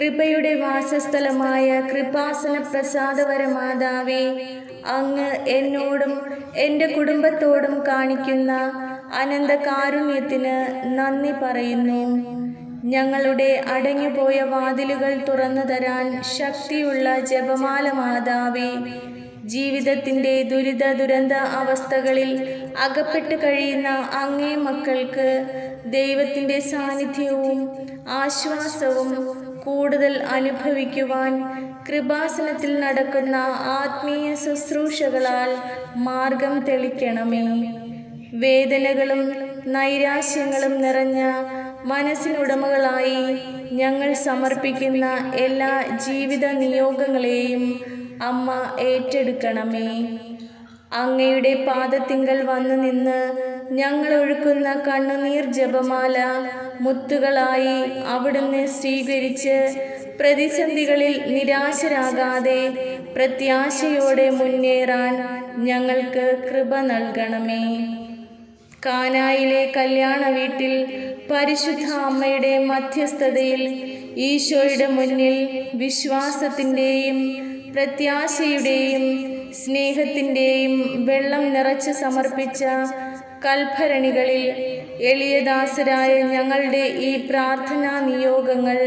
കൃപയുടെ വാസസ്ഥലമായ കൃപാസന പ്രസാദവര മാതാവേ, അങ്ങ് എന്നോടും എൻ്റെ കുടുംബത്തോടും കാണിക്കുന്ന അനന്ത കാരുണ്യത്തിന് നന്ദി പറയുന്നു. ഞങ്ങളുടെ അടഞ്ഞുപോയ വാതിലുകൾ തുറന്നു തരാൻ ശക്തിയുള്ള ജപമാല മാതാവേ, ജീവിതത്തിൻ്റെ ദുരിത അവസ്ഥകളിൽ അകപ്പെട്ട് കഴിയുന്ന അങ്ങേ മക്കൾക്ക് ദൈവത്തിൻ്റെ സാന്നിധ്യവും ആശ്വാസവും കൂടുതൽ അനുഭവിക്കുവാൻ കൃപാസനത്തിൽ നടക്കുന്ന ആത്മീയ ശുശ്രൂഷകളാൽ മാർഗം തെളിക്കണമേ. വേദനകളും നൈരാശ്യങ്ങളും നിറഞ്ഞ മനസ്സിനുടമകളായി ഞങ്ങൾ സമർപ്പിക്കുന്ന എല്ലാ ജീവിത നിയോഗങ്ങളെയും അമ്മ ഏറ്റെടുക്കണമേ. അങ്ങയുടെ പാദത്തിങ്കൽ വന്നു നിന്ന് ഞങ്ങൾ ഒഴുക്കുന്ന കണ്ണുനീർ ജപമാല മുത്തുകളായി അവിടുന്ന് സ്വീകരിച്ച് പ്രതിസന്ധികളിൽ നിരാശരാകാതെ പ്രത്യാശയോടെ മുന്നേറാൻ ഞങ്ങൾക്ക് കൃപ നൽകണമേ. കാനായിലെ കല്യാണ വീട്ടിൽ പരിശുദ്ധ അമ്മയുടെ മധ്യസ്ഥതയിൽ ഈശോയുടെ മുന്നിൽ വിശ്വാസത്തിൻ്റെയും പ്രത്യാശയുടെയും സ്നേഹത്തിൻ്റെയും വെള്ളം നിറച്ച് സമർപ്പിച്ച കൽഭരണികളിൽ എളിയദാസരായ ഞങ്ങളുടെ ഈ പ്രാർത്ഥനാ നിയോഗങ്ങൾ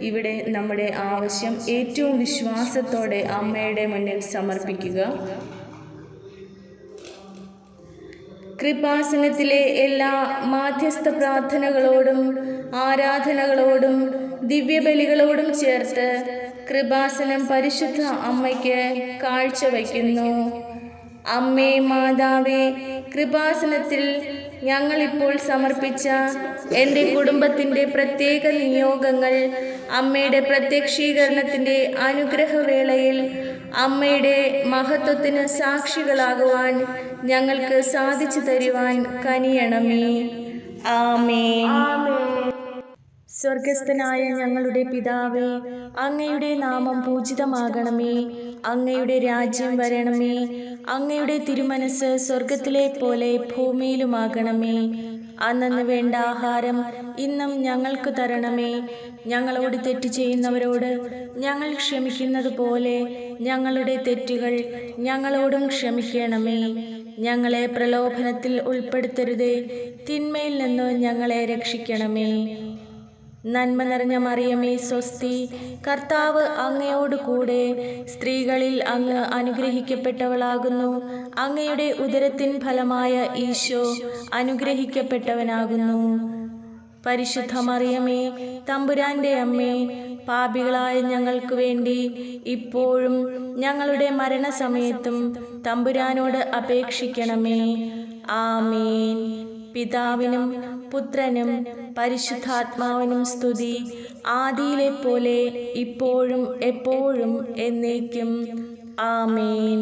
ഇവിടെ നമ്മുടെ ആവശ്യം ഏറ്റവും വിശ്വാസത്തോടെ അമ്മയുടെ മുന്നിൽ സമർപ്പിക്കുക. കൃപാസനത്തിലെ എല്ലാ മാധ്യസ്ഥ പ്രാർത്ഥനകളോടും ആരാധനകളോടും ദിവ്യബലികളോടും ചേർത്ത് കൃപാസനം പരിശുദ്ധ അമ്മയ്ക്ക് കാഴ്ചവയ്ക്കുന്നു. അമ്മേ മാതാവേ, കൃപാസനത്തിൽ ഞങ്ങളിപ്പോൾ സമർപ്പിച്ച എൻ്റെ കുടുംബത്തിൻ്റെ പ്രത്യേക നിയോഗങ്ങൾ അമ്മയുടെ പ്രത്യക്ഷീകരണത്തിൻ്റെ അനുഗ്രഹവേളയിൽ അമ്മയുടെ മഹത്വത്തിന് സാക്ഷികളാകുവാൻ ഞങ്ങൾക്ക് സാധിച്ചു തരുവാൻ കനിയണമേ. ആമേൻ. സ്വർഗസ്ഥനായ ഞങ്ങളുടെ പിതാവേ, അങ്ങയുടെ നാമം പൂജിതമാകണമേ. അങ്ങയുടെ രാജ്യം വരണമേ. അങ്ങയുടെ തിരുമനസ് സ്വർഗത്തിലെ പോലെ ഭൂമിയിലുമാകണമേ. അന്നന്ന് വേണ്ട ആഹാരം ഇന്നും ഞങ്ങൾക്ക് തരണമേ. ഞങ്ങളോട് തെറ്റ് ചെയ്യുന്നവരോട് ഞങ്ങൾ ക്ഷമിക്കുന്നത് പോലെ ഞങ്ങളുടെ തെറ്റുകൾ ഞങ്ങളോടും ക്ഷമിക്കണമേ. ഞങ്ങളെ പ്രലോഭനത്തിൽ ഉൾപ്പെടുത്തരുതേ, തിന്മയിൽ നിന്ന് ഞങ്ങളെ രക്ഷിക്കണമേ. നന്മ നിറഞ്ഞ മറിയമേ സ്വസ്തി, കർത്താവ് അങ്ങയോട് കൂടെ സ്ത്രീകളിൽ അങ്ങ് അനുഗ്രഹിക്കപ്പെട്ടവളാകുന്നു. അങ്ങയുടെ ഉദരത്തിൻ ഫലമായ ഈശോ അനുഗ്രഹിക്കപ്പെട്ടവനാകുന്നു. പരിശുദ്ധ മറിയമേ, തമ്പുരാന്റെ അമ്മേ, പാപികളായ ഞങ്ങൾക്ക് വേണ്ടി ഇപ്പോഴും ഞങ്ങളുടെ മരണസമയത്തും തമ്പുരാനോട് അപേക്ഷിക്കണമേ. ആമേൻ. പിതാവിനും പുത്രനും പരിശുദ്ധാത്മാവിനും സ്തുതി, ആദിയിലെ പോലെ ഇപ്പോഴും എപ്പോഴും എന്നേക്കും. ആമേൻ.